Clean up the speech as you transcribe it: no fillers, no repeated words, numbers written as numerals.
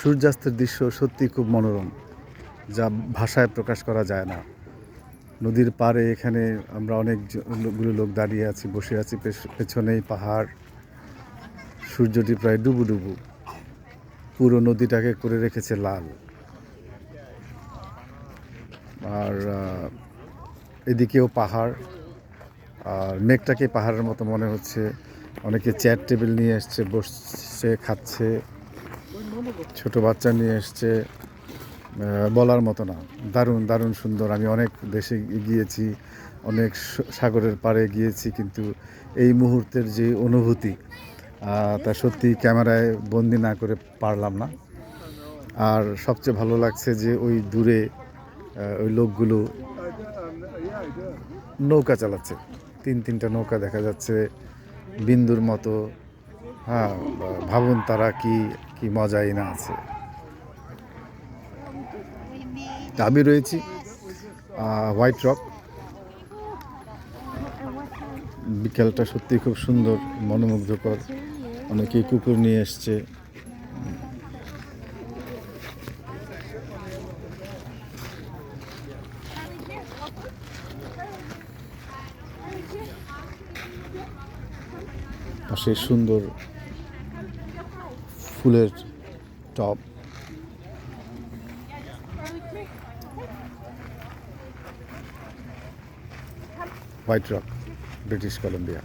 সূর্যাস্তের দৃশ্য সত্যি খুব মনোরম, যা ভাষায় প্রকাশ করা যায় না। নদীর পাড়ে এখানে আমরা অনেকগুলো লোক দাঁড়িয়ে আছি, বসে আছি, পেছনেই পাহাড়। সূর্যটি প্রায় ডুবু ডুবু, পুরো নদীটাকে করে রেখেছে লাল। আর এদিকেও পাহাড়, আর মেঘটাকে পাহাড়ের মতো মনে হচ্ছে। অনেকে চেয়ার টেবিল নিয়ে এসছে, বসছে, খাচ্ছে, ছোট বাচ্চা নিয়ে এসছে, বলার মতো না। দারুণ দারুণ সুন্দর। আমি অনেক দেশে গিয়েছি, অনেক সাগরের পাড়ে গিয়েছি, কিন্তু এই মুহূর্তের যে অনুভূতি, তা সত্যি ক্যামেরায় বন্দি না করে পারলাম না। আর সবচেয়ে ভালো লাগছে যে ওই দূরে ওই লোকগুলো নৌকা চালাচ্ছে, তিনটা নৌকা দেখা যাচ্ছে বিন্দুর মতো। হ্যাঁ, ভাবুন তারা কি মজাই না আছে। আমি রয়েছি হোয়াইট রক। বিকেলটা সত্যি খুব সুন্দর, মনোমুগ্ধকর। অনেকেই কুকুর নিয়ে এসছে। পাশে সুন্দর ফুলের টব। White Rock, British Colombia.